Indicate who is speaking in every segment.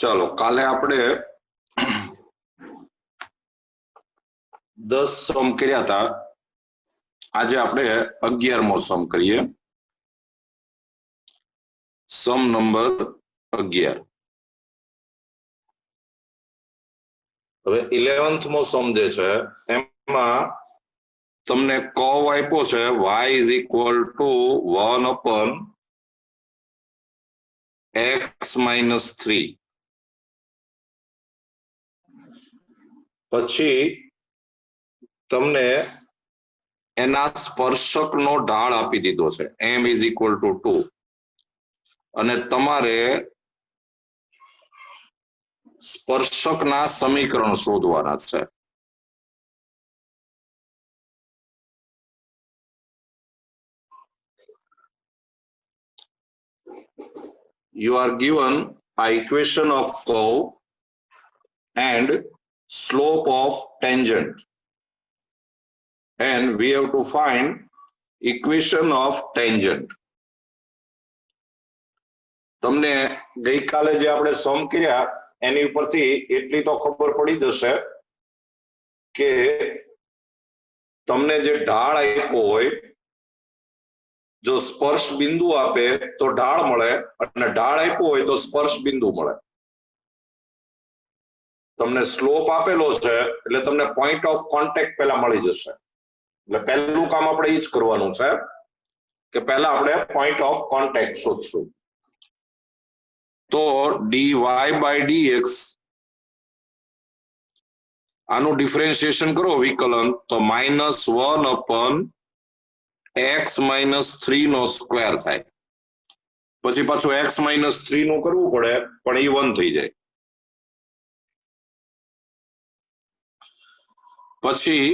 Speaker 1: चलो काले आपणे 10 सम कर्या था। आज आपणे 11मो सम करिए। सम नंबर 11। હવે 11મો સમ જે છે એમાં તમને કર્વ આપ્યો છે y is equal to 1 upon x minus 3। પછી તમને એના સ્પર્શકનો ઢાળ આપી દીધો છે m is equal to 2 અને તમારે સ્પર્શકના સમીકરણ શોધવાના છે। You are given an equation of curve and slope of tangent, and we have to find equation of tangent। તમને ગઈકાલે જે આપણે સમ કર્યા એની ઉપરથી એટલી તો ખબર પડી જશે કે તમને જે ઢાળ આપ્યો હોય, જો સ્પર્શ બિંદુ આપે તો ઢાળ મળે અને ઢાળ આપ્યો હોય તો સ્પર્શ બિંદુ મળે। તમને સ્લોપ આપેલો છે એટલે તમને પોઈન્ટ ઓફ કોન્ટેક્ટ પહેલા મળી જશે। એટલે પહેલું કામ આપણે એ જ કરવાનું છે કે પહેલા આપણે પોઈન્ટ ઓફ કોન્ટેક્ટ શોધશું। તો dy by dx આનું ડિફરન્શિએશન કરો વિકલન તો -1 upon x minus 3 નો સ્ક્વેર થાય। પછી પાછું x minus 3 નું કરવું પડે પણ એ 1 થઈ જાય। પછી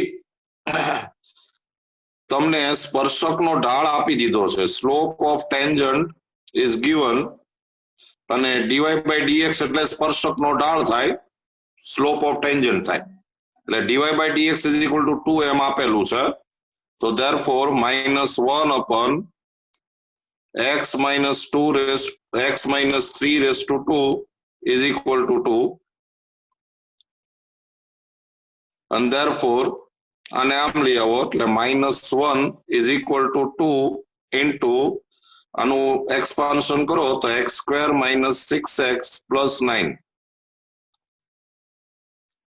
Speaker 1: તમને સ્પર્શકનો ઢાળ આપી દીધો છે, slope of tangent is given અને dy by dx એટલે સ્પર્શકનો ઢાળ થાય, સ્લોપ ઓફ ટેન્જન્ટ થાય એટલે dy by dx is equal to 2 એમ આપેલું છે। તો therefore -1 upon x minus 3 raised to 2 is equal to 2 and therefore આને આમ લઈ આવો એટલે -1 is equal to 2 into આનું એક્સપાન્શન કરો તો x² minus 6x plus 9।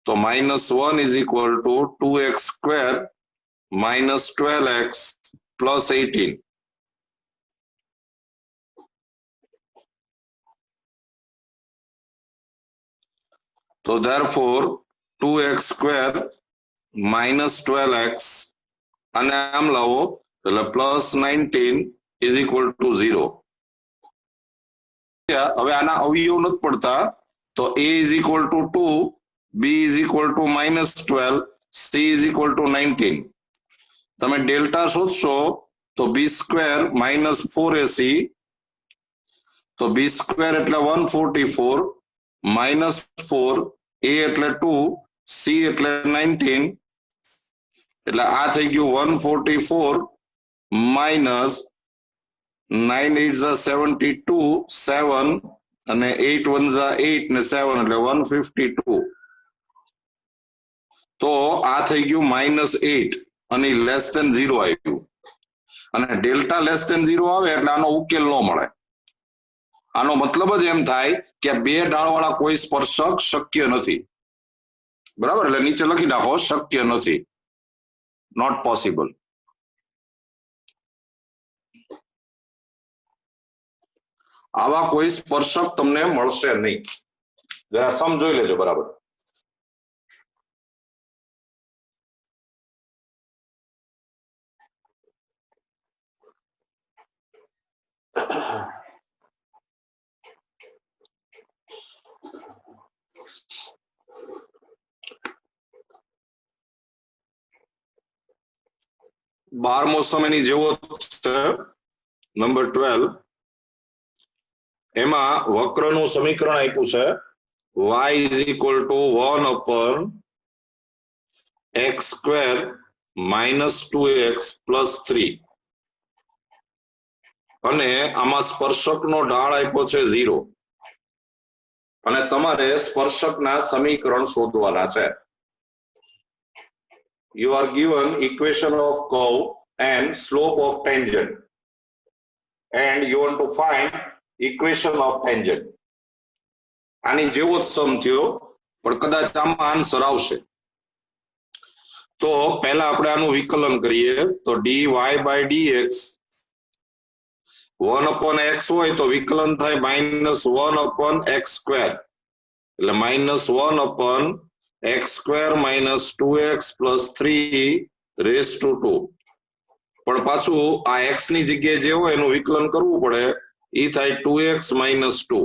Speaker 1: તો -1 is equal to 2x² minus 12x plus 18। તો therefore 2x² minus 12x અને આમ લાવો એટલે plus 19 is equal to 0। હવે આના અવયવ નથી પડતા તો a is equal to 2, b is equal to -12, c is equal to 19। તમે ડેલ્ટા શોધશો તો b² minus 4ac, તો b² એટલે 144 minus 4, a એટલે 2, c એટલે 19 એટલે આ થઈ ગયું 144 minus 9 8 72 7 અને 8 1 8 ને 7 એટલે 152। તો આ થઈ ગયું -8 અને લેસ ધેન 0 આવ્યું અને ડેલ્ટા લેસ ધેન 0 આવે એટલે આનો ઉકેલ ન મળે। આનો મતલબ જ એમ થાય કે બે ઢાળવાળા કોઈ સ્પર્શક શક્ય નથી, બરાબર? એટલે નીચે લખી નાખો શક્ય નથી, નોટ પોસિબલ। આવા કોઈ સ્પર્શક તમને મળશે નહીં। જરા સમ જોઈ લેજો બરાબર। બારમો સમ એની જેવો છે, નંબર 12। એમાં વક્રનું સમીકરણ આપ્યું છે y is equal to 1 upon x² minus 2x plus 3 અને આમાં સ્પર્શકનો ઢાળ આપ્યો છે 0। અને તમારે સ્પર્શકના સમીકરણ શોધવાના છે. You are given equation of curve and slope of tangent and you want to find equation of tangent. આની જેવો જ સમ થયો પણ કદાચ આમાં આન્સર આવશે. તો પહેલા આપણે આનું વિકલન કરીએ તો dy by dx 1/x હોય તો વિકલન થાય -1/x square એટલે -1/x square minus 2x plus 3 raised to 2. પણ પાછું આ x ની જગ્યાએ જે હોય એનું વિકલન કરવું પડે એ થાય 2x minus 2.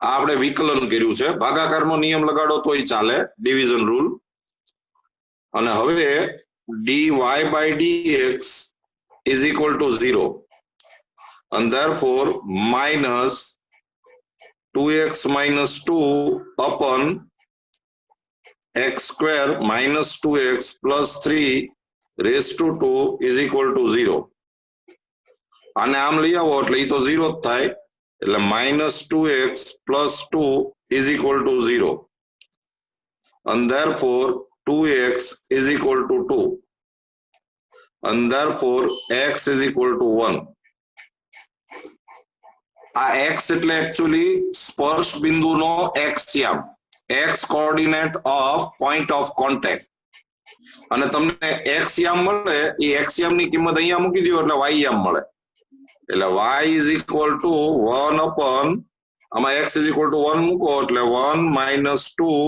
Speaker 1: આ આપણે વિકલન કર્યું છે. ભાગાકારનો નિયમ લગાડો તોય ચાલે, ડિવિઝન રૂલ. અને હવે dy by dx is equal to 0 and therefore minus 2x minus 2 upon x square minus 2x plus 3 raised to 2 is equal to 0. આને આમ લઈ આવો એટલે એ તો 0 જ થાય એટલે minus 2x plus 2 is equal to 0 and therefore 2x is equal to 2 and therefore x is equal to 1. આ x એટલે actually સ્પર્શ બિંદુનો x યામ, x coordinate of point of contact. અને તમને x યામ મળે એ x યામની કિંમત અહીંયા મૂકી દો એટલે y યામ મળે. એટલે y is equal to 1 upon આમાં x is equal to 1 મૂકો એટલે 1 minus 2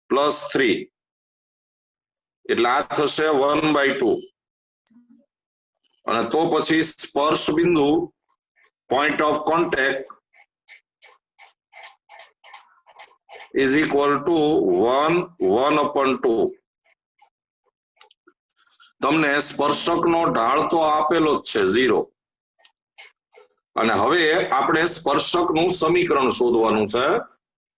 Speaker 1: plus 3 એટલે આ થશે 1/2. અને તો પછી સ્પર્શ બિંદુ point of contact is equal to 1/2. તમને સ્પર્શકનો ઢાળ તો આપેલો જ છે 0. અને હવે આપણે સ્પર્શકનું સમીકરણ શોધવાનું છે.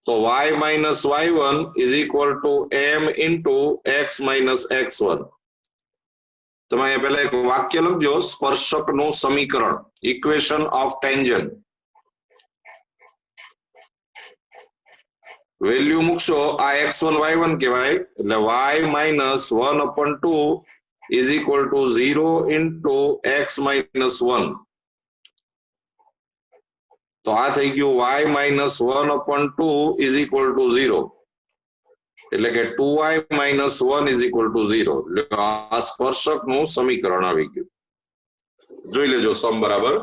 Speaker 1: તો y minus y1 is equal to m into x minus x1. તમે પહેલા એક વાક્ય લખજો, સ્પર્શકનું સમીકરણ, ઇક્વેશન ઓફ ટેન્જન્ટ. વેલ્યુ મૂકશો આ x1 y1 કહેવાય એટલે y minus 1/2 is equal to 0 into x minus 1. તો આ થઈ ગયું y minus 1/2 is equal to 0 એટલે કે 2y minus 1 is equal to 0. એટલે આ સ્પર્શકનું સમીકરણ આવી ગયું. જોઈ લેજો સમ બરાબર.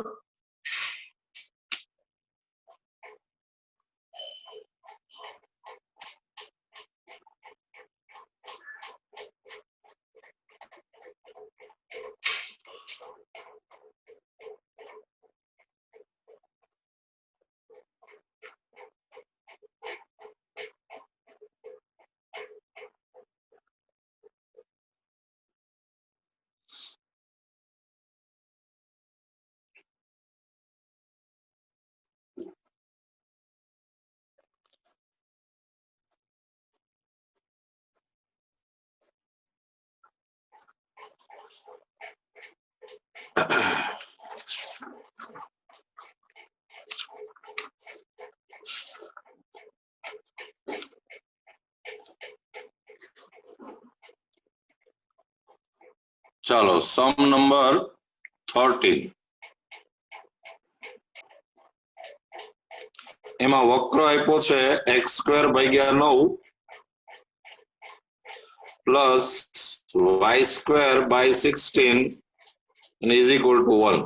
Speaker 1: ચાલો સમ નંબર 13. એમાં વક્ર આપ્યો છે x²/9 plus y²/16 and is equal to 1.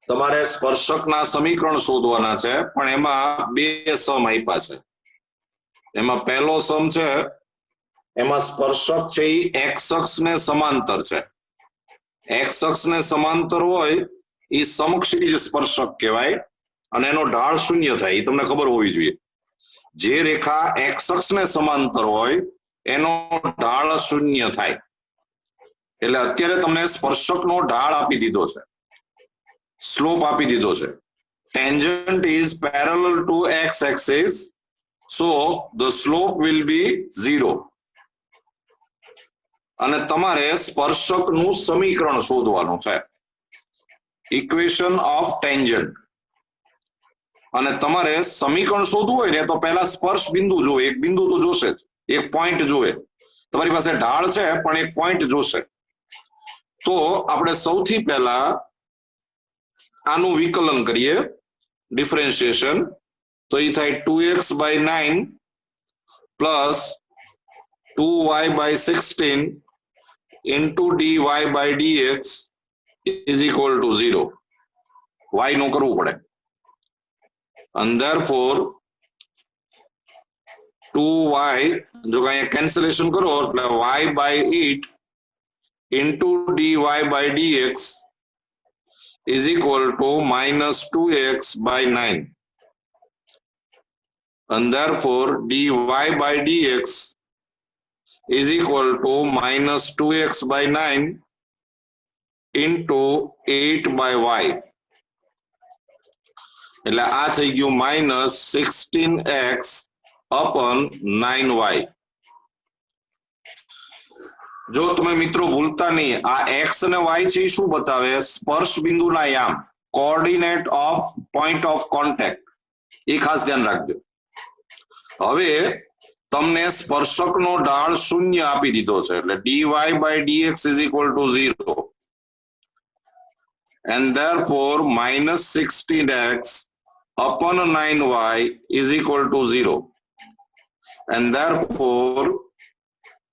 Speaker 1: તમારે સ્પર્શકના સમીકરણ શોધવાના છે પણ એમાં બે સમ આપ્યા છે. એમાં પહેલો સમ છે એમાં સ્પર્શક છે એ x અક્ષને સમાંતર છે. x અક્ષને સમાંતર હોય એ સમક્ષિતિજ સ્પર્શક કહેવાય અને એનો ઢાળ શૂન્ય થાય એ તમને ખબર હોવી જોઈએ. જે રેખા x અક્ષને સમાંતર હોય એનો ઢાળ શૂન્ય થાય. એટલે અત્યારે તમને સ્પર્શકનો ઢાળ આપી દીધો છે, સ્લોપ આપી દીધો છે. Tangent is parallel to x axis, so the slope will be 0. અને તમારે સ્પર્શકનું સમીકરણ શોધવાનું છે. ઇક્વેશન ઓફ ટેન્જન્ટ અને તમારે સમીકરણ શોધવું હોય ને તો પહેલા સ્પર્શ બિંદુ જોવે, એક બિંદુ તો જોશે જ, એક પોઈન્ટ જોવે. તમારી પાસે ઢાળ છે પણ એક પોઈન્ટ જોશે. તો આપણે સૌથી પહેલા આનું વિકલન કરીએ, ડિફરન્શિએશન. તો એ થાય 2x/9 plus 2y/16 into dy/dx is equal to 0. y નું કરવું પડે. And therefore 2y જો કઈ કેન્સલેશન કરો એટલે y/8 into dy/dx is equal to -2x/9. And therefore dy/dx is equal to -2x/9 into 8/y. એટલે આ થઈ ગયું -16x/9y. જો તમે મિત્રો ભૂલતા નહીં, આ x અને y છે શું બતાવે? સ્પર્શ બિંદુના યામ, coordinate of point of contact. એ ખાસ ધ્યાન રાખજો. હવે તમને સ્પર્શકનો ઢાળ 0 આપી દીધો છે એટલે dy/dx is equal to 0. And therefore -16x/9y is equal to 0. And therefore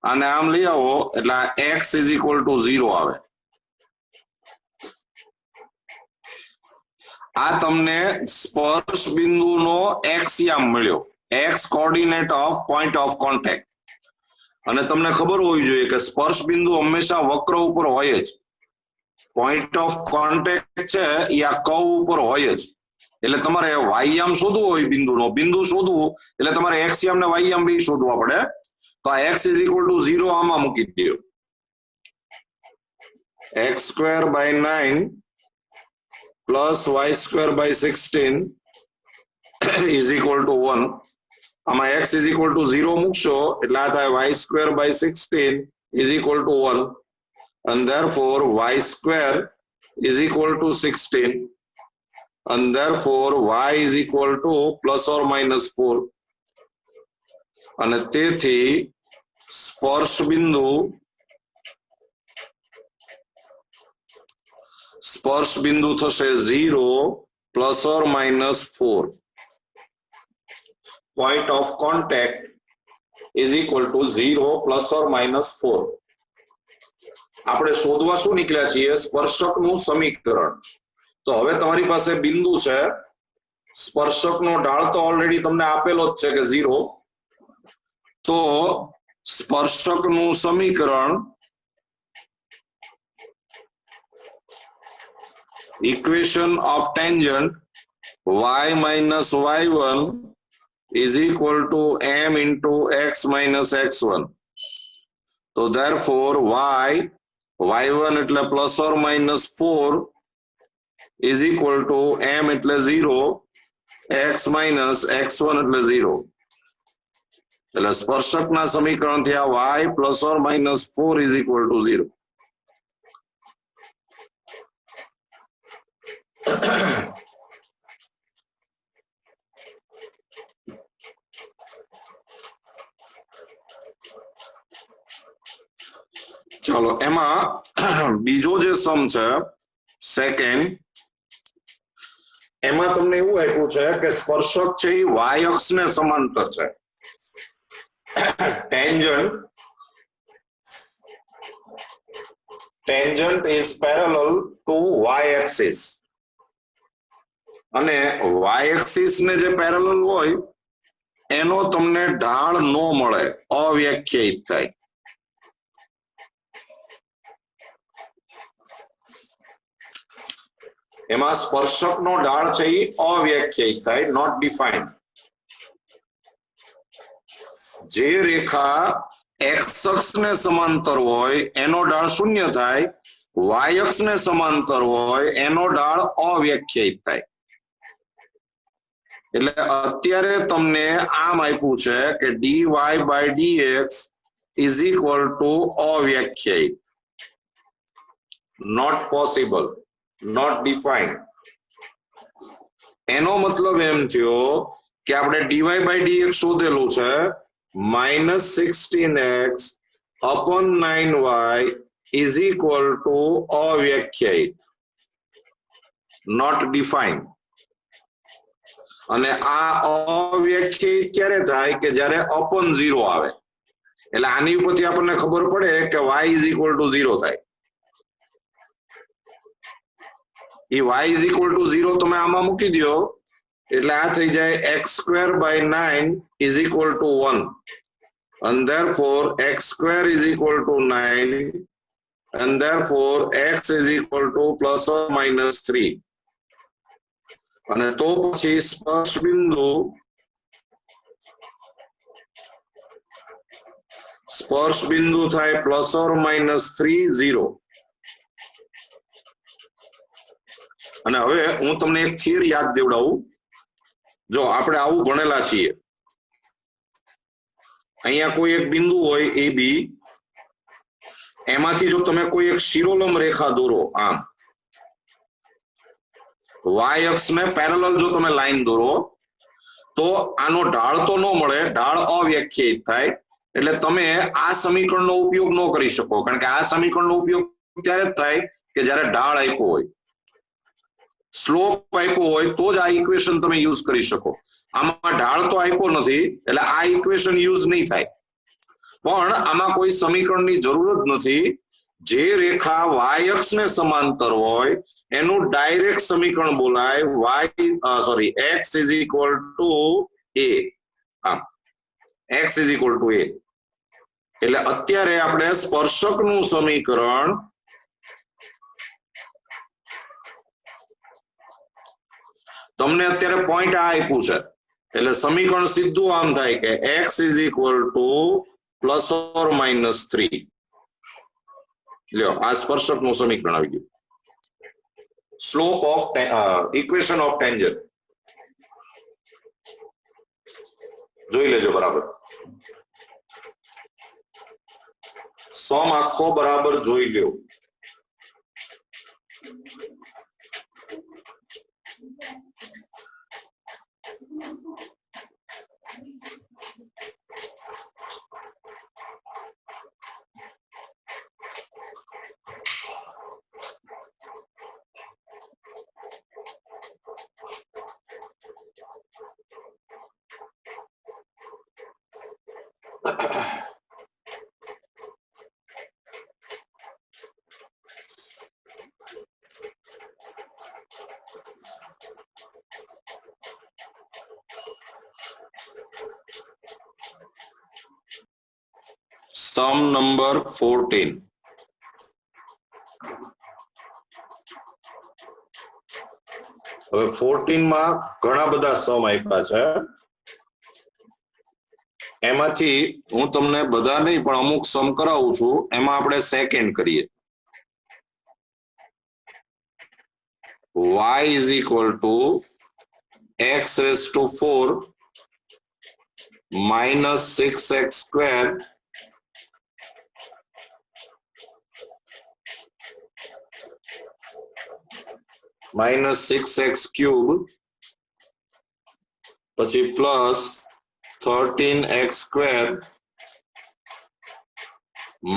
Speaker 1: આને આમ લઈ આવો એટલે x is equal to 0 આવે. આ તમને સ્પર્શ બિંદુનો x યામ મળ્યો, x coordinate of point of contact. અને તમને ખબર હોવી જોઈએ કે સ્પર્શ બિંદુ હંમેશા વક્ર ઉપર હોય જ. પોઈન્ટ ઓફ કોન્ટેક્ટ છે એ આ કર્વ ઉપર હોય જ. એટલે તમારે y યામ શોધવું હોય બિંદુનો, બિંદુ શોધવું એટલે તમારે x યામ ને y યામ બે શોધવા પડે. તો આ x is equal to 0 આમાં મૂકી દો. x²/9 plus y²/16 is equal to 1. આમાં x is equal to 0 મૂકશો એટલે આ થાય y²/16 is equal to 1. And therefore y² is equal to 16. And therefore y is equal to ±4. અને તેથી સ્પર્શ બિંદુ થશે 0 ±4. Point of contact is equal to 0 ±4. આપણે શોધવા શું નીકળ્યા છીએ? સ્પર્શકનું સમીકરણ. તો હવે તમારી પાસે બિંદુ છે, સ્પર્શકનો ઢાળ તો ઓલરેડી તમને આપેલો જ છે કે 0. તો સ્પર્શકનું સમીકરણ equation of tangent y minus y1 is equal to m into x minus x1. So therefore y1 એટલે ±4 is equal to m એટલે 0, x minus x1 એટલે 0. એટલે સ્પર્શકના સમીકરણ થયા y ±4 is equal to 0. ચલો એમાં બીજો જે સમ છે સેકન્ડ, એમાં તમને એવું આપ્યું છે કે સ્પર્શક છે એ y અક્ષને સમાંતર છે. tangent is parallel to y axis. અને y axis ને જે પેરેલલ હોય એનો તમને ઢાળ નો મળે, અવ્યાખ્યાયિત થાય. એમાં સ્પર્શકનો ઢાળ છે એ અવ્યાખ્યાયિત થાય, નોટ ડિફાઇન્ડ. જે રેખા x અક્ષને સમાંતર હોય એનો ઢાળ 0 થાય, y અક્ષને સમાંતર હોય એનો ઢાળ અવ્યાખ્યાયિત થાય. એટલે અત્યારે તમને આમ આપ્યું છે કે dy/dx is equal to અવ્યાખ્યાયિત, not possible. Not defined. એનો મતલબ એમ થયો કે આપણે ડીવાય બાય ડીએક્સ શોધેલું છે -16x upon 9y is equal to અવ્યાખ્યાયિત, નોટ ડિફાઇન્ડ. અને આ અવ્યાખ્યાયિત ક્યારે થાય કે જ્યારે અપન 0 આવે, એટલે આની ઉપરથી આપણને ખબર પડે કે y is equal to 0 થાય. એ y is equal to 0 તમે આમાં મૂકી દો એટલે આ થઈ જાય x square by 9 is equal to 1, and therefore x square is equal to 9, and therefore x is equal to plus or minus 3. અને તો પછી સ્પર્શ બિંદુ થાય પ્લસ ઓર માઇનસ 3 0. અને હવે હું તમને એક થિયરી યાદ દેવડાવું. જો આપણે આવું ભણેલા છીએ, અહીંયા કોઈ એક બિંદુ હોય એ બી, એમાંથી જો તમે કોઈ એક શિરોલંબ રેખા દોરો આમ y અક્ષ ને પેરેલલ જો તમે લાઈન દોરો તો આનો ઢાળ તો ન મળે, ઢાળ અવ્યાખ્યાયિત થાય. એટલે તમે આ સમીકરણનો ઉપયોગ ન કરી શકો, કારણ કે આ સમીકરણનો ઉપયોગ ત્યારે જ થાય કે જ્યારે ઢાળ આપ્યો હોય, સ્લોપ આપ્યો હોય તો જ આ ઇક્વેશન તમે યુઝ કરી શકો. આમાં ઢાળ તો આપ્યો નથી એટલે આ ઇક્વેશન યુઝ નહીં થાય. પણ આમાં કોઈ સમીકરણની જરૂર જ નથી. જે રેખા y અક્ષને સમાંતર હોય એનું ડાયરેક્ટ સમીકરણ બોલાય x is equal to a. x is equal to a. એટલે અત્યારે આપણે સ્પર્શકનું સમીકરણ તમને અત્યારે પોઈન્ટ આ આપ્યું છે એટલે સમીકરણ સીધું આમ થાય કે x is equal to plus or minus 3. લ્યો આ સ્પર્શકનું સમીકરણ આવી ગયું. Slope of equation of tangent જોઈ લેજો બરાબર. સમ આખો બરાબર જોઈ લ્યો. Sum number 14. હવે 14 માં ઘણા બધા સમ આપ્યા છે. એમાંથી હું તમને બધા નહીં પણ અમુક સમ કરાવું છું. એમાં આપણે સેકન્ડ કરીએ. y is equal to x raised to 4 minus 6x square minus 6x cube પછી plus 13x square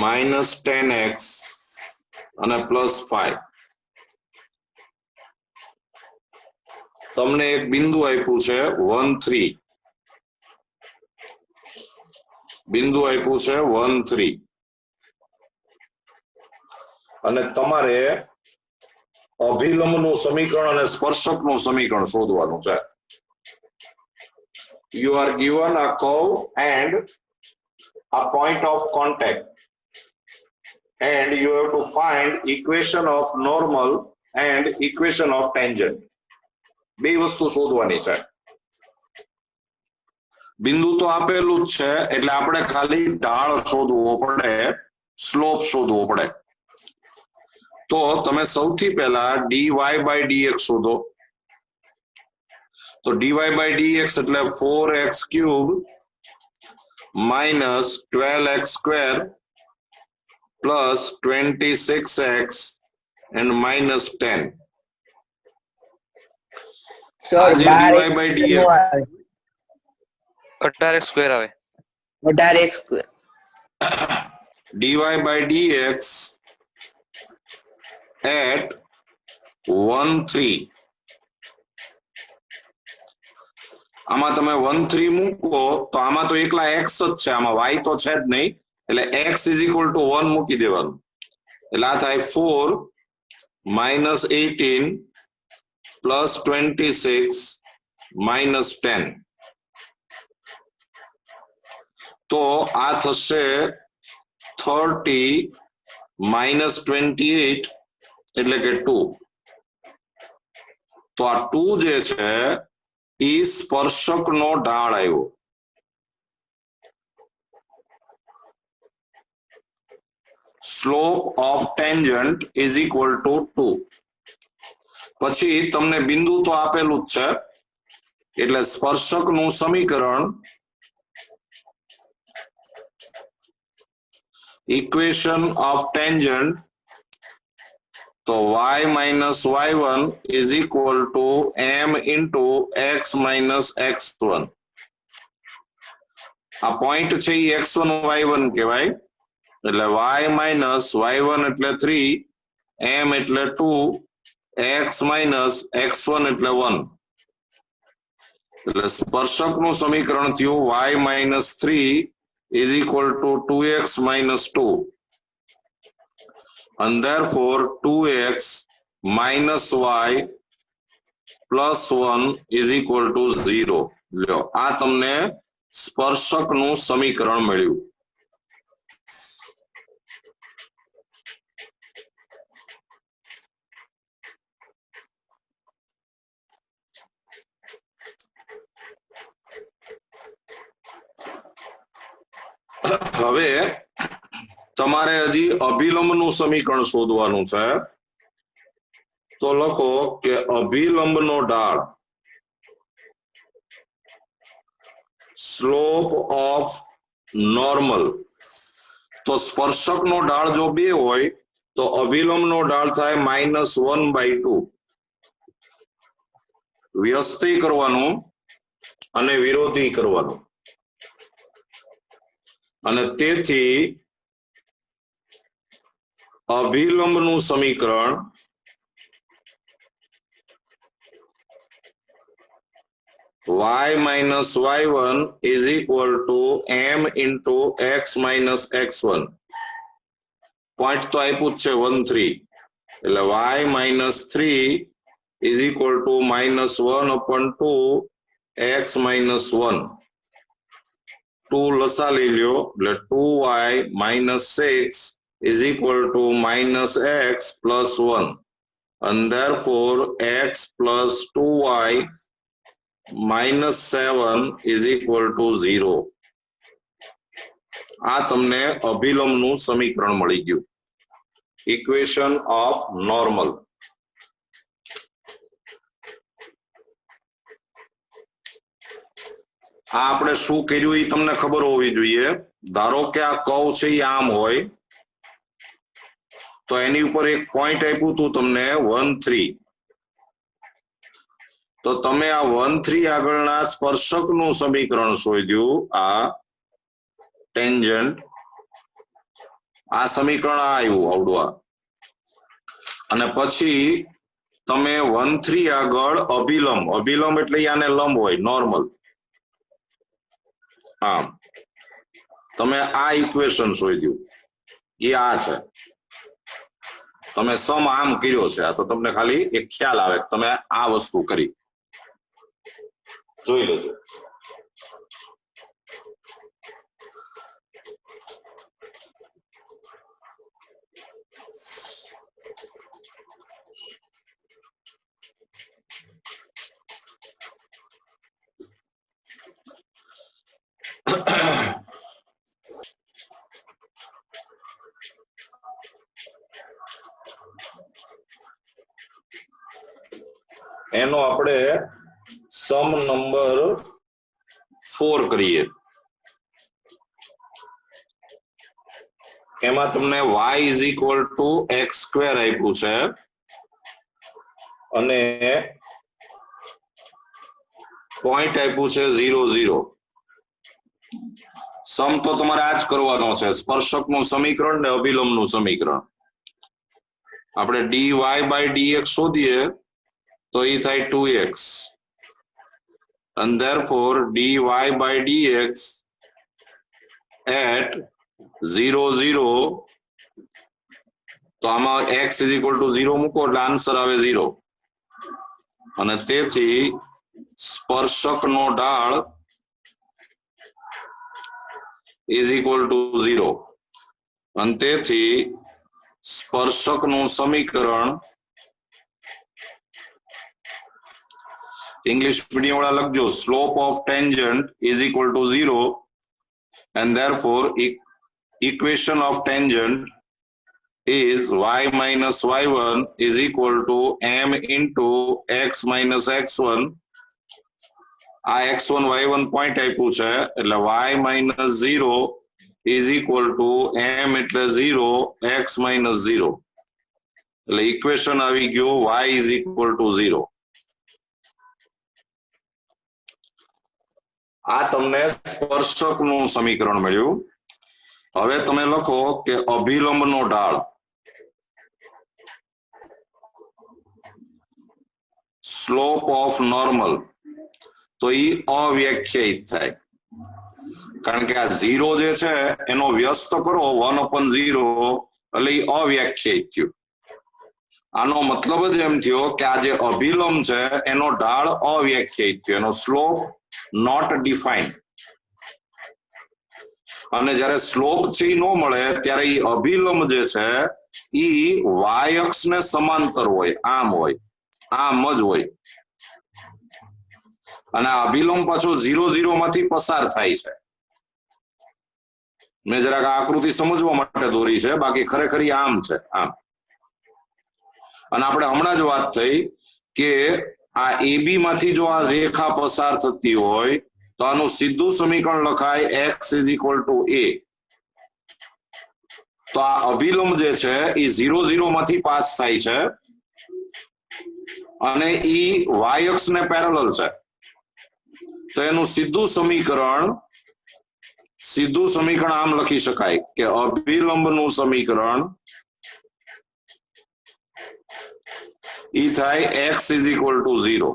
Speaker 1: minus 10x અને plus 5. તમને એક બિંદુ આપ્યું છે 1 3. બિંદુ આપ્યું છે 1 3 અને તમારે અભિલંબનું સમીકરણ અને સ્પર્શકનું સમીકરણ શોધવાનું છે. You are given a curve and a point of contact and you have to find equation of normal and equation of tangent. બે વસ્તુ શોધવાની છે. બિંદુ તો આપેલું જ છે એટલે આપણે ખાલી ઢાળ શોધવો પડે, સ્લોપ શોધવો પડે. તો તમે સૌથી પહેલા dy by dx શોધો. તો dy by dx એટલે 4x cube minus 12x square plus 26x and minus 10.
Speaker 2: Sir
Speaker 1: આજે dy by dx
Speaker 3: 18x square આવે
Speaker 2: 18x square
Speaker 1: dy by dx at 1 3 આમાં તમે 1 3 મૂકો તો આમાં તો એકલા x જ છે, આમાં y તો છે જ નહીં, એટલે x is equal to 1 મૂકી દેવાનું, એટલે આ થાય 4 minus 18 plus 26 minus 10, તો આ થશે 30 minus 28 એટલે કે 2, તો આ 2 જે છે એ સ્પર્શકનો ઢાળ આવ્યો. Slope of tangent is equal to 2. પછી તમને બિંદુ તો આપેલું જ છે, એટલે સ્પર્શકનું સમીકરણ ઇક્વેશન ઓફ ટેન્જન્ટ તો y minus y1 is equal to m into x minus x1. આ પોઈન્ટ છે એ x1 y1 કહેવાય, એટલે y minus y1 એટલે 3, m એટલે 2, x minus x1 એટલે 1, એટલે સ્પર્શકનું સમીકરણ થયું y minus 3 is equal to 2x minus 2, and therefore 2x minus y plus 1 is equal to 0. લ્યો આ તમને સ્પર્શકનું સમીકરણ મળ્યું. હવે તમારે હજી અભિલંબનું સમીકરણ શોધવાનું છે, તો લખો કે અભિલંબનો ઢાળ સ્લોપ ઓફ નોર્મલ, તો સ્પર્શકનો ઢાળ જો 2 હોય તો અભિલંબનો ઢાળ થાય -1/2. વ્યસ્તી કરવાનું અને વિરોધી કરવાનું, અને તેથી અભિલંબનું સમીકરણ y minus y1 is equal to m into x minus x1. Point તો આપ્યું જ છે 1 3, એટલે y minus 3 is equal to -1/2 x minus 1. 2 લસા લઈ લ્યો, એટલે 2y minus 6 is equal to -x plus 1, and therefore x plus 2y minus 7 is equal to 0. આ તમને અભિલંબનું સમીકરણ મળી ગયું, ઇક્વેશન ઓફ નોર્મલ. આ આપણે શું કર્યું એ તમને ખબર હોવી જોઈએ. ધારો કે આ કર્વ છે એ આમ હોય તો એની ઉપર એક પોઈન્ટ આપ્યું હતું તમને 1 3, તો તમે આ 1 3 આગળના સ્પર્શકનું સમીકરણ શોધ્યું, આ ટેન્જન્ટ, આ સમીકરણ આ આવ્યું આવડું, અને પછી તમે 1 3 આગળ અભિલંબ, અભિલંબ એટલે આને લંબ હોય નોર્મલ, આમ તમે આ ઇક્વેશન શોધ્યું, એ આ છે. તમે સમ આમ કર્યો છે, આ તો તમને ખાલી એક ખ્યાલ આવે કે તમે આ વસ્તુ કરી, જોઈ લેજો. એનો આપણે સમ નંબર 4 કરીએ. એમાં તમને y is equal to x² આપ્યું છે, અને પોઈન્ટ આપ્યું છે 0 0 સમ તો તમારે આ જ કરવાનો છે સ્પર્શકનું સમીકરણ ને અભિલંબનું સમીકરણ આપણે dy by dx શોધીએ તો એ થાય 2x and therefore dy by dx at 0 0 તો આમાં x is equal to 0 મૂકો એટલે આન્સર આવે 0 અને તેથી સ્પર્શકનો ઢાળ is equal to 0 અને તેથી સ્પર્શકનું સમીકરણ ઇંગ્લિશ મીડિયમ વાળા લખજો slope of tangent is equal to 0 and therefore equation of tangent is y minus y1 is equal to m into x minus x1 આ x1 y1 પોઈન્ટ આપ્યું છે એટલે y minus 0 is equal to m એટલે 0 x minus 0 એટલે equation આવી ગયો y is equal to 0 આ તમને સ્પર્શકનું સમીકરણ મળ્યું હવે તમે લખો કે અભિલંબનો ઢાળ સ્લોપ ઓફ નોર્મલ તો એ અવ્યાખ્યાયિત થાય કારણ કે આ 0 જે છે એનો વ્યસ્ત કરો 1/0 એટલે એ અવ્યાખ્યાયિત થયું આનો મતલબ જ એમ થયો કે આ જે અભિલંબ છે એનો ઢાળ અવ્યાખ્યાયિત થયો એનો સ્લોપ નોટ ડિફાઇન્ડ અને જ્યારે સ્લોપ છે ન મળે ત્યારે એ અભિલંબ જે છે એ y અક્ષને સમાંતર હોય આમ જ હોય અને આ અભિલંબ પાછો 0 0 માંથી પસાર થાય છે મેં જરાક આકૃતિ સમજવા માટે દોરી છે બાકી ખરેખર આમ છે આમ અને આપણે હમણાં જ વાત થઈ કે આ AB માંથી જો આ રેખા પસાર થતી હોય તો આનું સીધું સમીકરણ લખાય x is equal to a તો આ અભિલંબ જે છે એ 0 0 માંથી પાસ થાય છે અને ઈ y અક્ષને પેરેલલ છે તો એનું સીધું સમીકરણ આમ લખી શકાય કે અભિલંબનું સમીકરણ ઈ થાય x is equal to 0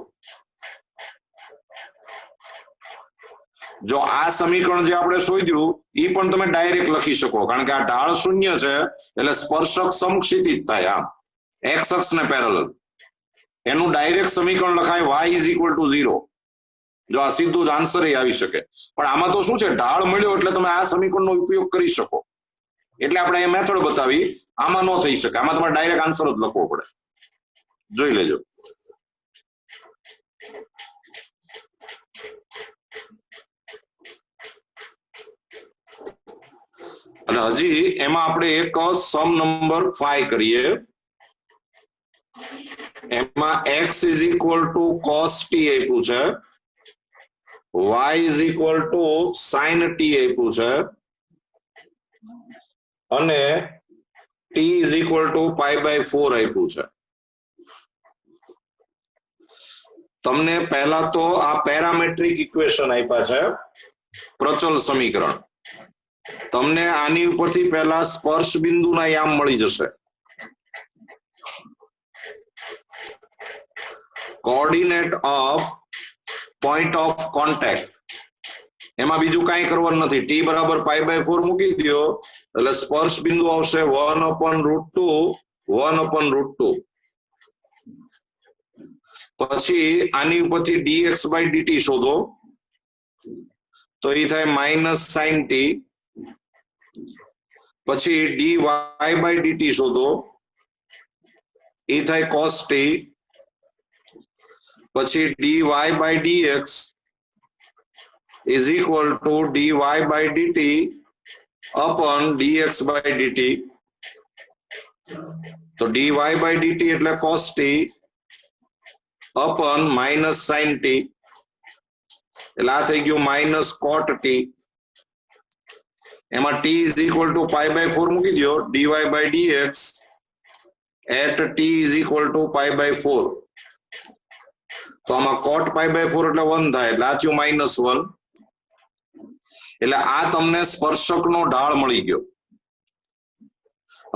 Speaker 1: જો આ સમીકરણ જે આપણે શોધ્યું ઈ પણ તમે ડાયરેક્ટ લખી શકો કારણ કે આ ઢાળ શૂન્ય છે એટલે સ્પર્શક સમક્ષિતિજ થાય આમ x અક્ષને પેરેલલ એનું ડાયરેક્ટ સમીકરણ લખાય y is equal to 0 જો આ સીધું જ આન્સર આવી શકે પણ આમાં તો શું છે ઢાળ મળ્યો એટલે તમે આ સમીકરણનો ઉપયોગ કરી શકો એટલે આપણે એ મેથડ બતાવી આમાં ન થઈ શકે આમાં તમારે ડાયરેક્ટ આન્સર જ લખવો પડે જોઈ લેજો અને હજી એમાં આપણે એક સમ નંબર 5 કરીએ એમાં x is equal to cos t આપ્યું છે y is equal to sin t આપ્યું છે અને t is equal to π/4 આપ્યું છે તમને પહેલા તો આ પેરામેટ્રિક ઇક્વેશન આપ્યા છે પ્રચલ સમીકરણ તમને આની ઉપરથી પહેલા સ્પર્શ બિંદુના યામ મળી જશે coordinate of point of contact એમાં બીજું કાંઈ કરવાનું નથી t બરાબર π/4 મૂકી દો એટલે સ્પર્શ બિંદુ આવશે 1/√2 1/√2 પછી આની ઉપરથી dx/dt શોધો તો એ થાય -sin t પછી dy/dt શોધો એ થાય cos t પછી dy/dx is equal to dy/dt upon dx/dt તો dy/dt એટલે cos t upon -sin t એટલે આ થઈ ગયું -cot t એમાં t is equal to π/4 મૂકી દો dy/dx at t is equal to π/4 તો આમાં cot pi/4 એટલે 1 થાય એટલે આ થયું -1. એટલે આ તમને સ્પર્શકનો ઢાળ મળી ગયો.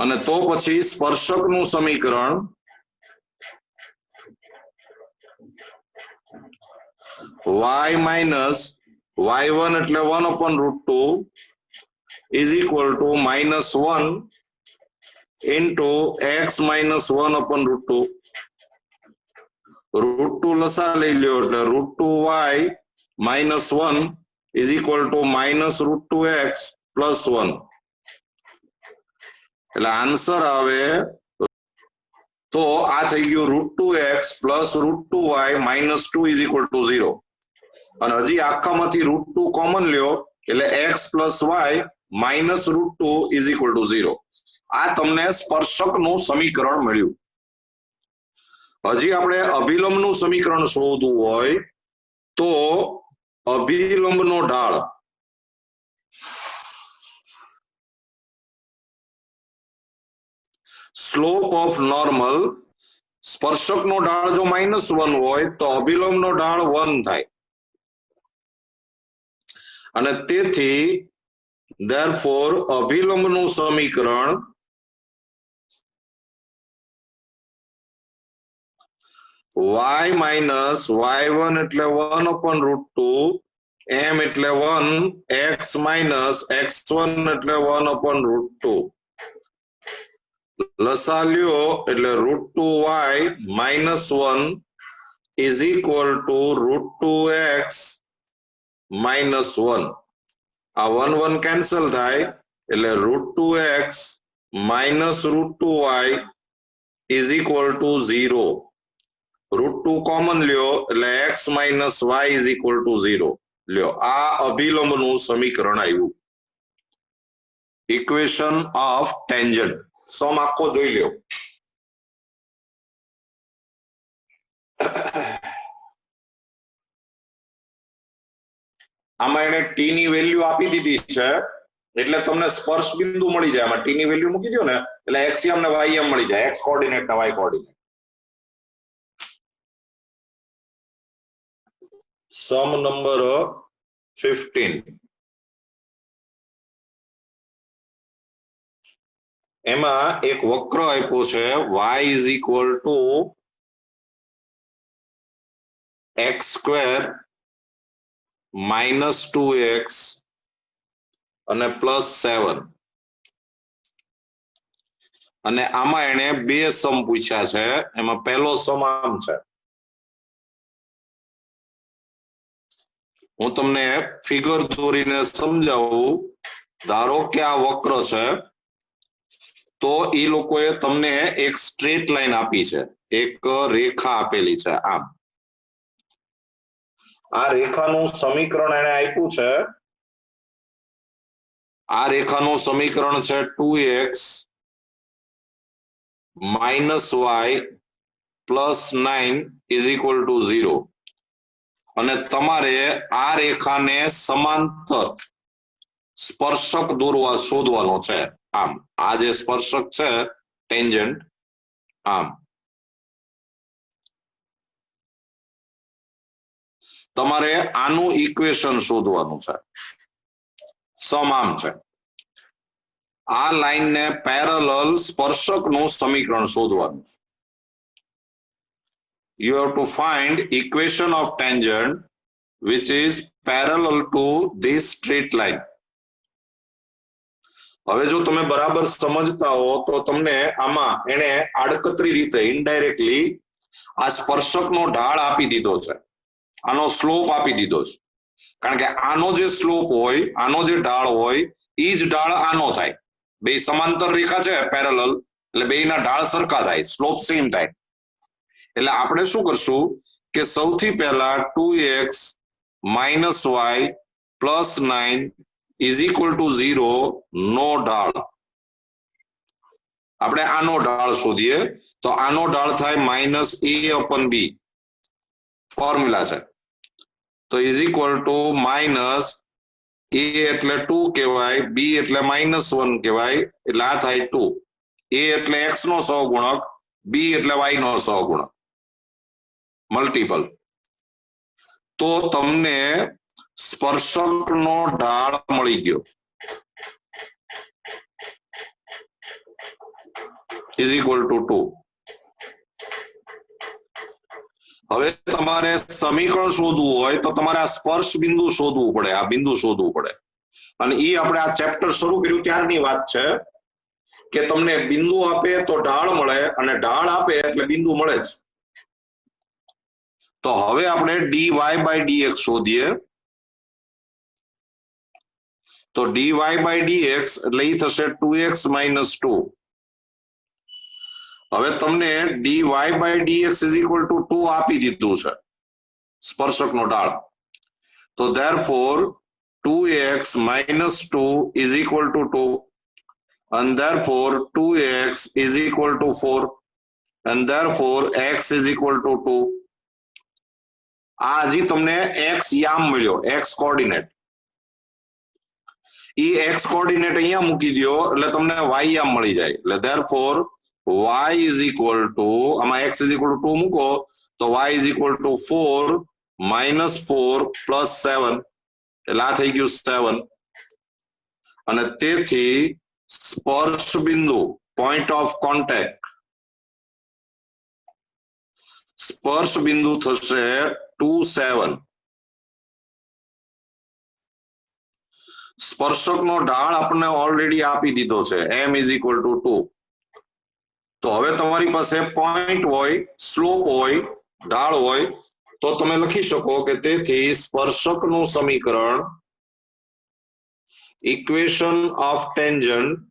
Speaker 1: અને તો પછી સ્પર્શકનું સમીકરણ y minus y1 એટલે 1/√2 is equal to -1 into x minus 1/√2. √2 લસા લઈ લ્યો એટલે √2y minus 1 is equal to -√2x plus 1. એટલે આન્સર આવે તો આ થઈ ગયું √2x plus √2y minus 2 is equal to 0. અને હજી આખામાંથી √2 કોમન લ્યો એટલે x plus y minus √2 is equal to 0. આ તમને સ્પર્શકનું સમીકરણ મળ્યું. હજી આપણે અભિલંબનું સમીકરણ શોધવું હોય તો અભિલંબનો ઢાળ સ્લોપ ઓફ નોર્મલ, સ્પર્શકનો ઢાળ જો -1 હોય તો અભિલંબનો ઢાળ 1 થાય. અને તેથી therefore અભિલંબનું સમીકરણ y minus y1 એટલે 1/√2, m એટલે 1, x minus x1 એટલે 1/√2. લસા લ્યો એટલે √2y minus 1 is equal to √2x minus 1. આ 1 કેન્સલ થાય એટલે √2x minus √2y is equal to 0. √2 common લ્યો એટલે x minus y is equal to 0. લ્યો આ અભિલંબનું સમીકરણ આવ્યું. ઇક્વેશન ઓફ ટેન્જન્ટ સમ આખો જોઈ લ્યો. આમાં એને t ની વેલ્યુ આપી દીધી છે એટલે તમને સ્પર્શ બિંદુ મળી જાય. આમાં t ની વેલ્યુ મૂકી દો ને એટલે xm ને ym મળી જાય, x કોઓર્ડિનેટ ને y કોઓર્ડિનેટ. સમ નંબર 15 એમાં એક વક્ર આપ્યો છે y is equal to x² -2x અને +7. અને આમાં એને બે સમ પૂછ્યા છે. એમાં પહેલો સમ આમ છે, હું તમને ફિગર દોરીને સમજાવું. ધારો કે આ વક્ર છે તો એ લોકોએ તમને એક સ્ટ્રેટ લાઈન આપી છે, એક રેખા આપેલી છે. આમ આ રેખાનું સમીકરણ એને આપ્યું છે. આ રેખાનું સમીકરણ છે 2x -y + 9 is equal to 0. અને તમારે આ રેખાને સમાંતર સ્પર્શક દોરવા શોધવાનો છે. આમ આ જે સ્પર્શક છે ટેન્જન્ટ, આમ તમારે આનું ઇક્વેશન શોધવાનું છે. સમ આમ છે, આ લાઈનને પેરેલલ સ્પર્શકનું સમીકરણ શોધવાનું છે. You have to find equation of tangent which is parallel to this straight line. હવે જો તમે બરાબર સમજતા હો તો તમને આમાં એને આડકતરી રીતે ઇનડાયરેક્ટલી આ સ્પર્શકનો ઢાળ આપી દીધો છે, આનો સ્લોપ આપી દીધો છે. કારણ કે આનો જે સ્લોપ હોય, આનો જે ઢાળ હોય એ જ ઢાળ આનો થાય. બે સમાંતર રેખા છે પેરેલલ, એટલે બેયના ઢાળ સરખા થાય, સ્લોપ સેમ થાય. એટલે આપણે શું કરશું કે સૌથી પહેલા 2x -y + 9 is equal to 0 નો ઢાળ, આપણે આનો ઢાળ શોધીએ. તો આનો ઢાળ થાય -a/b, ફોર્મ્યુલા છે. તો is equal to -a એટલે 2 કહેવાય, b એટલે -1 કહેવાય, એટલે આ થાય 2. a એટલે x નો સહગુણક, b એટલે y નો સહગુણક, મલ્ટીપલ. तो तमने स्पर्शकनो ढाळ मळी गयो इज इक्वल टू 2। હવે તમારે સમીકરણ શોધવું હોય તો તમારે આ સ્પર્શ બિંદુ શોધવું પડે, આ બિંદુ શોધવું પડે। અને ઈ આપણે આ ચેપ્ટર શરૂ કર્યું ત્યારની વાત છે કે તમને બિંદુ આપે તો ઢાળ મળે અને ઢાળ આપે એટલે બિંદુ મળે જ। તો હવે આપણે dy by dx શોધીએ। તો dy by dx એટલે ઈ થશે 2x minus 2। હવે તમને dy by dx is equal to 2 આપી દીધું છે સ્પર્શકનો ઢાળ। તો therefore 2x minus 2 is equal to 2 and therefore 2x is equal to 4 and therefore x is equal to 2। આ હજી તમને x યામ મળ્યો, x કોઓર્ડિનેટ। ઈ x કોઓર્ડિનેટ અહીંયા મૂકી દો એટલે તમને y યામ મળી જાય। એટલે therefore y is equal to આમાં x is equal to 2 મૂકો તો y is equal to 4 minus 4 plus 7 એટલે આ થઈ ગયું 7। અને તેથી સ્પર્શ બિંદુ પોઈન્ટ ઓફ કોન્ટેક્ટ સ્પર્શ બિંદુ થશે 2 7। સ્પર્શકનો ઢાળ આપણને ઓલરેડી આપી દીધો છે m is equal to 2। તો હવે તમારી પાસે પોઈન્ટ હોય, સ્લોપ હોય, ઢાળ હોય તો તમે લખી શકો કે તેથી સ્પર્શકનું સમીકરણ ઇક્વેશન ઓફ ટેન્જન્ટ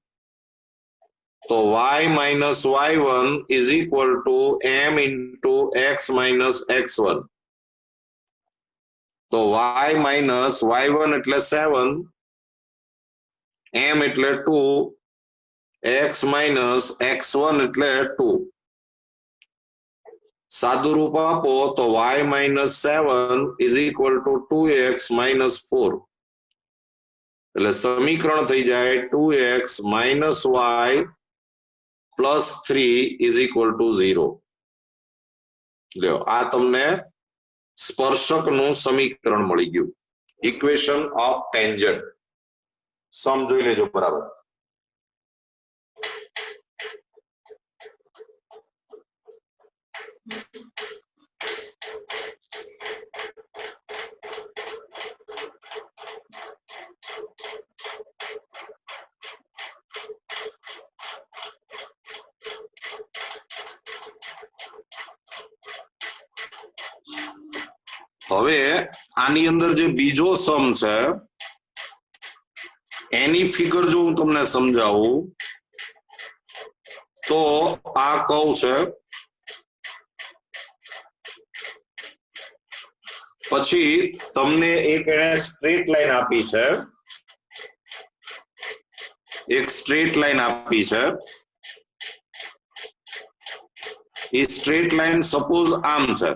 Speaker 1: તો y minus y1 is equal to m into x minus x1। તો y minus y1 એટલે 7, m એટલે 2, x minus x1 એટલે 2। સાદું રૂપ આપો તો y minus 7 is equal to 2x minus 4। એટલે સમીકરણ થઈ જાય 2x minus y plus 3 is equal to 0। લ્યો આ તમને સ્પર્શકનું સમીકરણ મળી ગયું, ઇક્વેશન ઓફ ટેન્જન્ટ। સમ જોઈ લેજો બરાબર। હવે આની અંદર જે બીજો સમ છે એની ફિગર જો હું તમને સમજાવું તો આ કર્વ છે, પછી તમને એક એને સ્ટ્રેટ લાઈન આપી છે, એક સ્ટ્રેટ લાઈન આપી છે। એ સ્ટ્રેટ લાઈન સપોઝ આમ છે,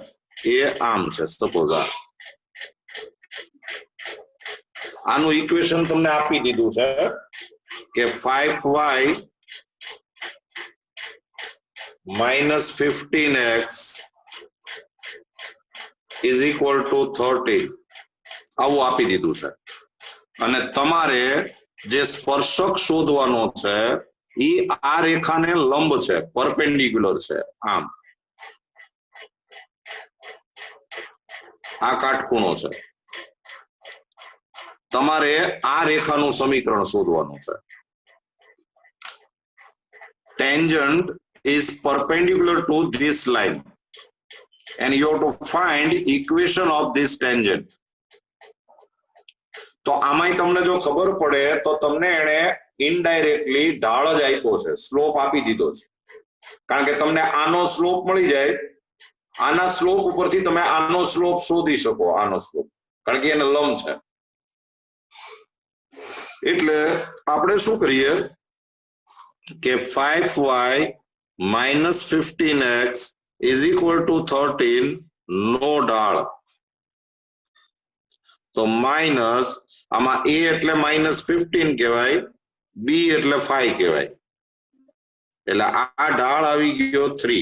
Speaker 1: એ આમ છે સપોઝ આ। આનું ઇક્વેશન તમને આપી દીધું છે કે 5y minus 15x is equal to 30 આવું આપી દીધું છે। અને તમારે જે સ્પર્શક શોધવાનો છે એ આ રેખાને લંબ છે, પરપેન્ડિક્યુલર છે આમ, આ કાટખૂણો છે। તમારે આ રેખાનું સમીકરણ શોધવાનું છે। Tangent is perpendicular to this line and you have to find equation of this tangent। તો આમાંય તમને જો ખબર પડે તો તમને એને ઇનડાયરેક્ટલી ઢાળ જ આપ્યો છે, સ્લોપ આપી દીધો છે। કારણ કે તમને આનો સ્લોપ મળી જાય, આના સ્લોપ ઉપરથી તમે આનો સ્લોપ શોધી શકો, આનો સ્લોપ, કારણ કે એને લંબ છે। એટલે આપણે શું કરીએ કે 5y minus 15x is equal to 13 નો ઢાળ। તો માઇનસ આમાં a એટલે minus 15 કહેવાય, b એટલે 5 કહેવાય। એટલે આ ઢાળ આવી ગયો 3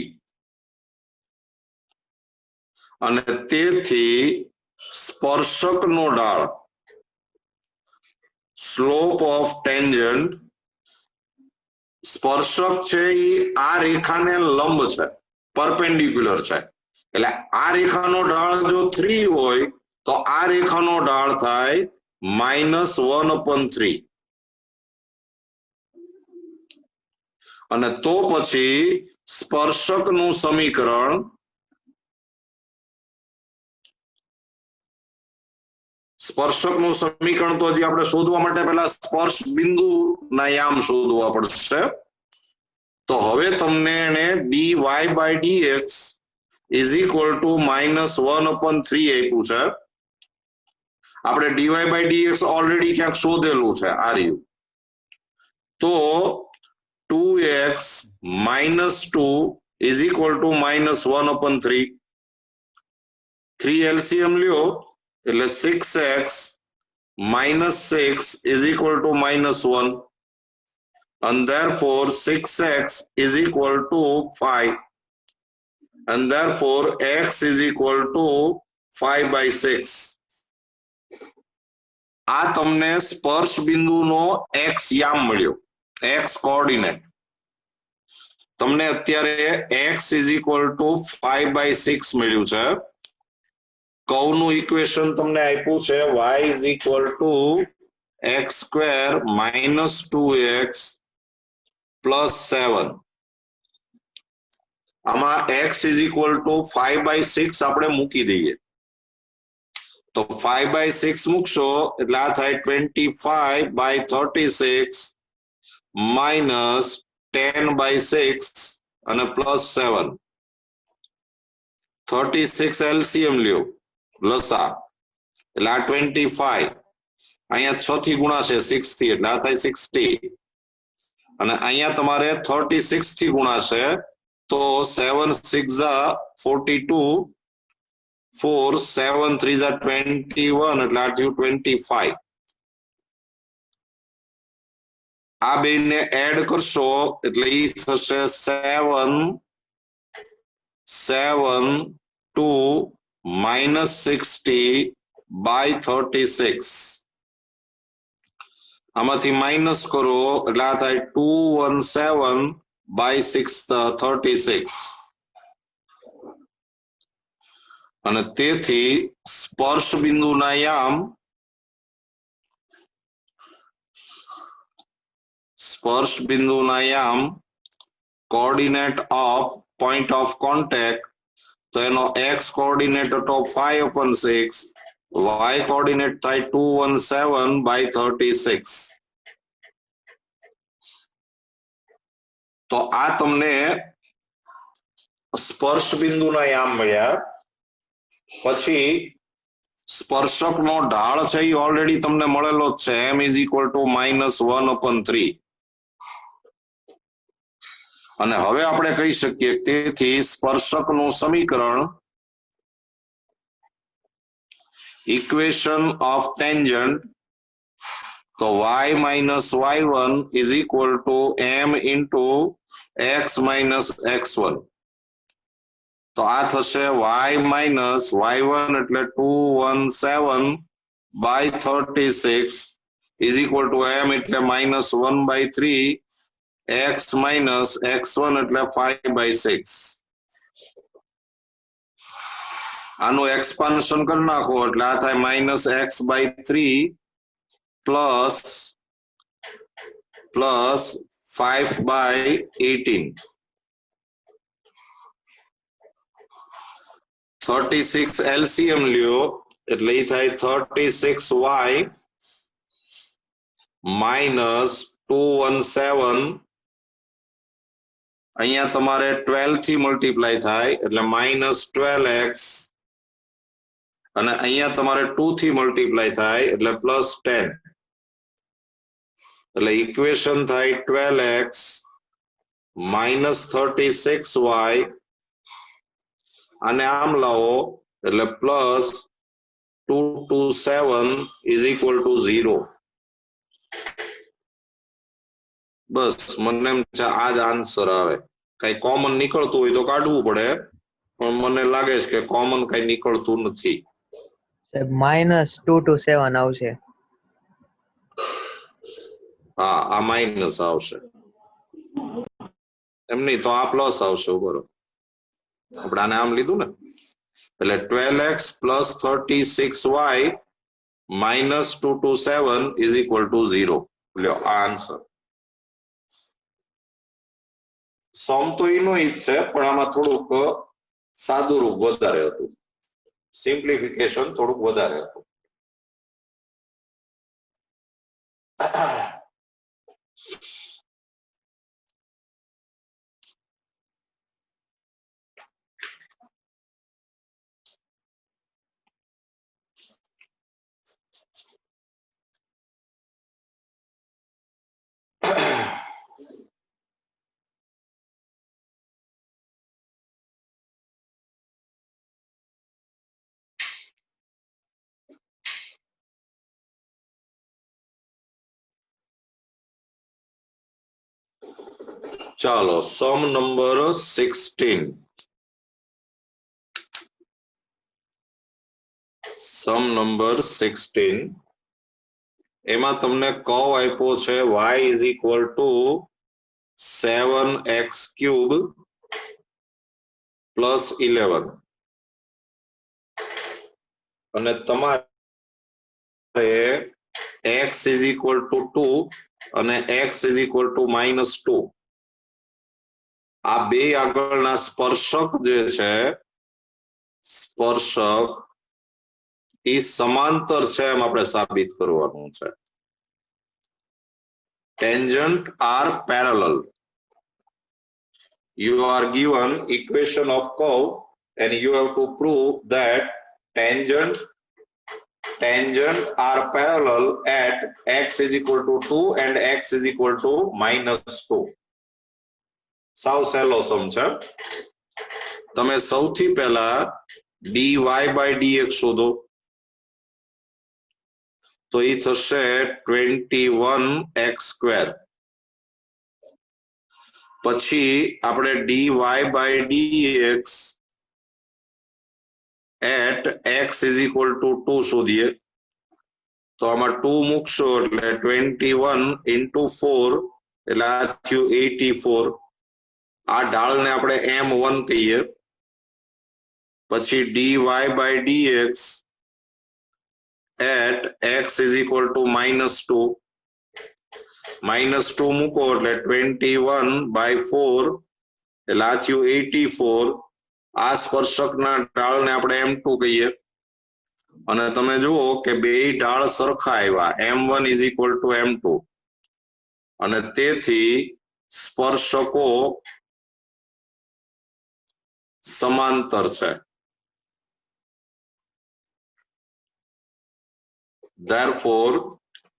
Speaker 1: અને તેથી સ્પર્શક નો ઢાળ સ્લોપ ઓફ ટેન્જન્ટ સ્પર્શક છે એ આ રેખાને લંબ છે પરપેન્ડિક્યુલર છે એટલે આ રેખાનો ઢાળ જો 3 હોય તો આ રેખાનો ઢાળ થાય -1/3 અને તો પછી સ્પર્શકનું સમીકરણ તો હજી આપણે શોધવા માટે પહેલા સ્પર્શ બિંદુના યામ શોધવા પડશે તો હવે તમને એને dy/dx ઇઝ ઇક્વલ ટુ -1/3 આપ્યું છે આપણે dy/dx ઓલરેડી ક્યાંક શોધેલું છે આ રહ્યું તો 2x - 2 is equal to -1/3 3 LCM લ્યો એટલે 6x - 6 is equal to -1 and therefore 6x is equal to 5 and therefore x is equal to 5/6 આ તમને સ્પર્શ બિંદુનો x યામ મળ્યો x કોઓર્ડિનેટ તમને અત્યારે x is equal to 5/6 મળ્યું છે કર્વનું ઇક્વેશન તમને આપ્યું છે y is equal to x² - 2x plus 7 આમાં x is equal to 5/6 આપણે મૂકી દઈએ તો 5/6 મૂકશો એટલે આ થાય 25/36 minus 10/6 અને પ્લસ 7 36 LCM લ્યો લસા એટલે આ 25 અહીંયા 6 થી ગુણાશે 6 થી એટલે આ થાય 60 અને અહીંયા તમારે 36 થી ગુણાશે તો 7 6 42 4 7 3 21 એટલે આ થયું 25 આ બેને એડ કરશો એટલે ઈ થશે 7 2 -60/36 આમાંથી માઇનસ કરો એટલે આ થાય 217/36 અને તેથી સ્પર્શ બિંદુના યામ coordinate of point of contact તો એનો x કોઓર્ડિનેટ હતો 5/6 y કોઓર્ડિનેટ થાય 217/36 તો આ તમને સ્પર્શ બિંદુના યામ મળ્યા પછી સ્પર્શકનો ઢાળ છે એ ઓલરેડી તમને મળેલો જ છે m is equal to -1/3 અને હવે આપણે કહી શકીએ તેથી સ્પર્શકનું સમીકરણ ઇક્વેશન ઓફ ટેન્જન્ટ તો y - y1 is equal to m into x - x1 તો આ થશે y - y1 એટલે 217/36 is equal to m એટલે -1/3 x - x1 એટલે 5/6 આનું એક્સપાન્શન કરી નાખો એટલે આ થાય -x/3 plus 5/18 36 LCM લ્યો એટલે એ થાય 36y -217 અહીંયા તમારે 12 થી મલ્ટીપ્લાય થાય એટલે -12x અને અહીંયા તમારે 2 થી મલ્ટીપ્લાય થાય એટલે +10 એટલે ઇક્વેશન થાય 12x -36y અને આમ લાવો એટલે +227 is equal to 0 બસ મને એમ છે આ જ આન્સર આવે કઈ કોમન નીકળતું હોય તો કાઢવું પડે પણ મને લાગે છે કે કોમન કઈ નીકળતું નથી
Speaker 2: સાહેબ -2 to 7 આવશે.
Speaker 1: હા, આ માઇનસ આવશે, એમ નહીં તો આ પ્લસ આવશે. બરોબર, આપણે આને આમ લીધું ને, એટલે 12x plus 36y minus 2 to 7 is equal to 0. લ્યો આ આન્સર. સમ તો એનો જ છે, પણ આમાં થોડુંક સાદું રૂપ વધારે હતું, સિમ્પ્લિફિકેશન થોડુંક વધારે હતું. ચાલો, સમ નંબર 16. સમ નંબર 16, એમાં તમને કર્વ આપ્યો છે y is equal to 7x cube plus 11, અને તમારે x is equal to 2 અને x is equal to -2, આ બે આગળના સ્પર્શક જે છે, સ્પર્શક એ સમાંતર છે એમ આપણે સાબિત કરવાનું છે. Tangent are parallel. You are given equation of curve and you have to prove that tangent are parallel at x is equal to 2 and x is equal to -2. સાવ સહેલો સમ છે. તમે સૌથી પહેલા dy by dx શોધો, તો એ થશે 21x². પછી આપણે dy by dx at x is equal to 2 શોધીએ, તો આમાં 2 મૂકશો એટલે 21 into 4 એટલે આ થયું 84. આ ઢાળને આપણે m1 કહીએ. પછી dy by dx at x is equal to -2, -2 મૂકો એટલે 21 by 4 એટલે આ થયું 84. આ સ્પર્શકના ઢાળને આપણે m2 કહીએ, અને તમે જુઓ કે બે ઢાળ સરખા આવ્યા, m1 is equal to m2, અને તેથી સ્પર્શકો સમાંતર છે. Therefore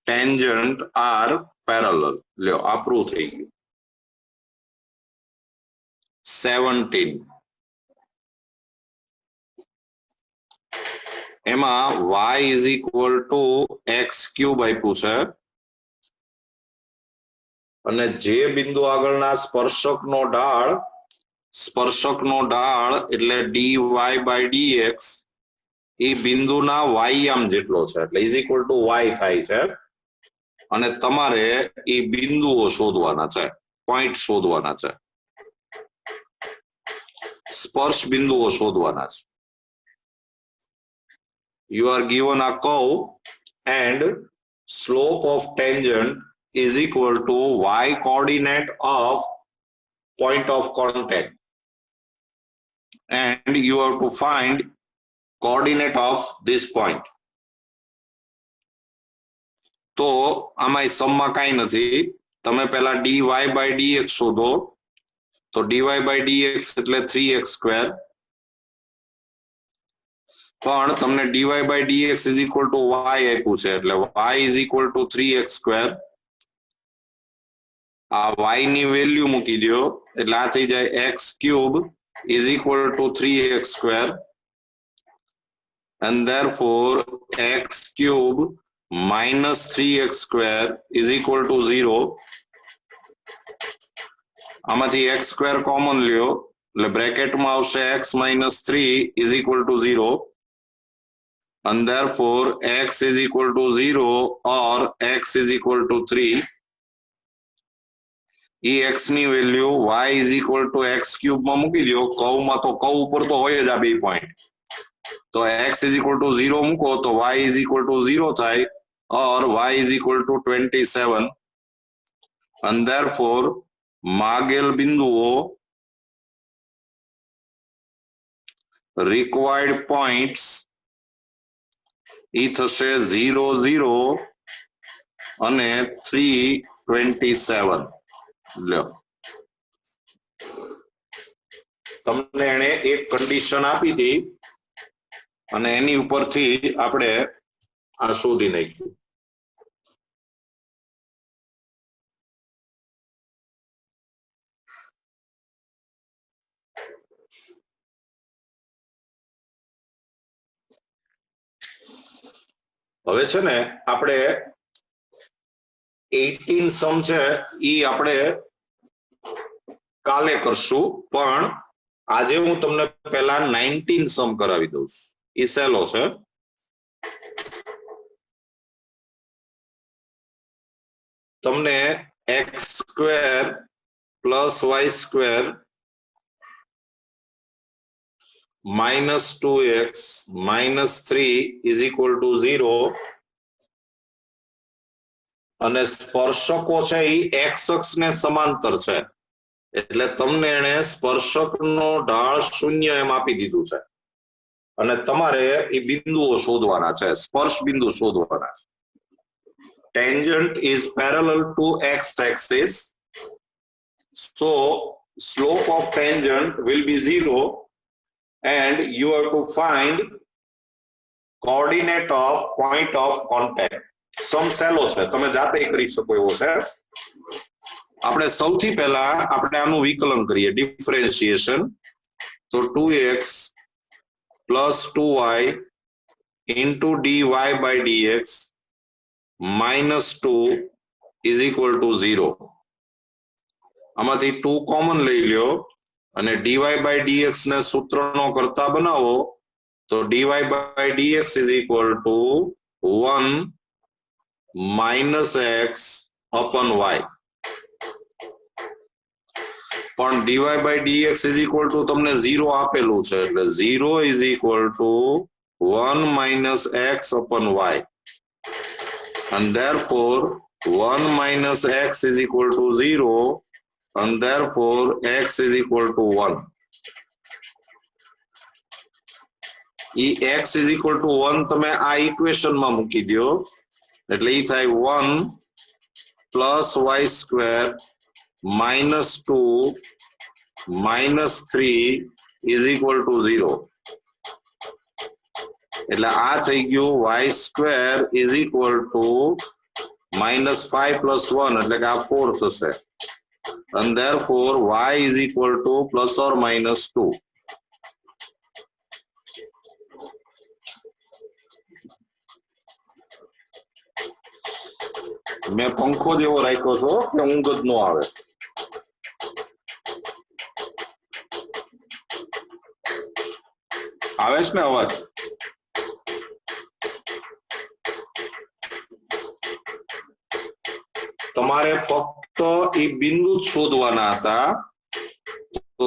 Speaker 1: tangent are parallel. લ્યો આ પ્રૂવ થઈ ગયું. 17, એમાં y is equal to x³ આપ્યું છે, અને જે બિંદુ આગળના સ્પર્શકનો ઢાળ એટલે dy by dx એ બિંદુના y જેટલો છે, એટલે ઇઝ ઇક્વલ ટુ y થાય છે. અને તમારે એ બિંદુઓ શોધવાના છે, પોઈન્ટ શોધવાના છે, સ્પર્શ બિંદુઓ શોધવાના છે. You are given a curve and slope of tangent is equal to y coordinate of point of contact, and you have to find coordinate of this point. તો આમાં સમમાં કાંઈ નથી, તમે પહેલા dy by dx શોધો, તો dy by dx એટલે 3x², પણ તમને dy by dx is equal to y આપ્યું છે, એટલે y is equal to 3x². આ y ની વેલ્યુ મૂકી દો એટલે આ થઈ જાય x³ is equal to 3x², and therefore x³ minus 3x² is equal to 0. આમાંથી x² કોમન લ્યો એટલે બ્રેકેટમાં આવશે x minus 3 is equal to 0. and therefore x is equal to 0 or x is equal to 3, A x ની value y is equal to x cube માં મૂકી દો. કર્વમાં તો curve ઉપર તો હોય જ આ બે પોઈન્ટ, તો x is equal to 0 મૂકો તો y is equal to 0 થાય or y is equal to 27, and therefore માગેલ બિંદુઓ required points એ થશે 0 0 અને 327. લ્યો તમને એને એક કન્ડિશન આપી હતી અને એની ઉપરથી આપણે આ શોધી નાખ્યું. હવે છે ને આપણે 18 સમ છે ઈ આપણે કાલે કરશું, પણ આજે હું તમને પહેલા 19 સમ કરાવી દઉં છું. ઈ સહેલો છે. તમને x² + y² -2x -3 = 0 અને સ્પર્શકો છે એ x અક્ષને સમાંતર છે, એટલે તમને એને સ્પર્શકનો ઢાળ 0 એમ આપી દીધું છે અને તમારે એ બિંદુઓ શોધવાના છે, સ્પર્શ બિંદુ શોધવાના છે. Tangent is parallel to x-axis, so slope of tangent will be 0 and you have to find coordinate of point of contact. સમ સહેલો છે, તમે જાતે કરી શકો એવો છે. આપણે સૌથી પહેલા આપણે આનું વિકલન કરીએ, ડિફરન્શિએશન. તો 2x + 2y * dy/dx -2 = 0. આમાંથી 2 કોમન લઈ લ્યો અને dy/dx ને સૂત્રનો કરતા બનાવો તો dy/dx = 1 - x/y. પણ dy/dx = તમને 0 આપેલું છે, એટલે 0 = 1 - x/y, and therefore 1 - x = 0 and therefore x = 1. E x = 1 તમે આ ઇક્વેશનમાં મૂકી દો એટલે ઈ થાય 1 + y² -2 -3 = 0. એટલે આ થઈ ગયું y² = -5 + 1 એટલે કે આ 4 થશે, and therefore y = ±2. મેં પંખો જેવો રાખ્યો છો કે ઊંઘ જ ન આવે. આવે છે ને અવાજ? તમારે ફક્ત એ બિંદુ જ શોધવાના હતા, તો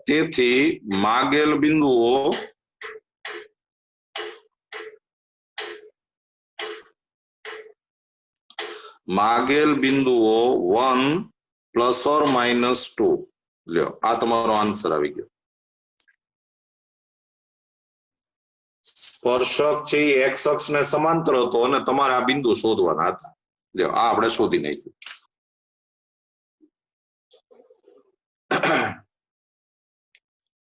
Speaker 1: તેથી માગેલ બિંદુઓ માગેલ બિંદુઓ 1 ± 2. લ્યો આ તમારો આન્સર આવી ગયો. સ્પર્શક છે એ x અક્ષને સમાંતર હતો અને તમારે આ બિંદુ શોધવાના હતા. લ્યો આ આપણે શોધી નાખ્યું.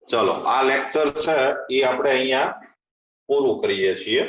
Speaker 1: ચલો આ લેક્ચર છે એ આપણે અહીંયા પૂરું કરીએ છીએ.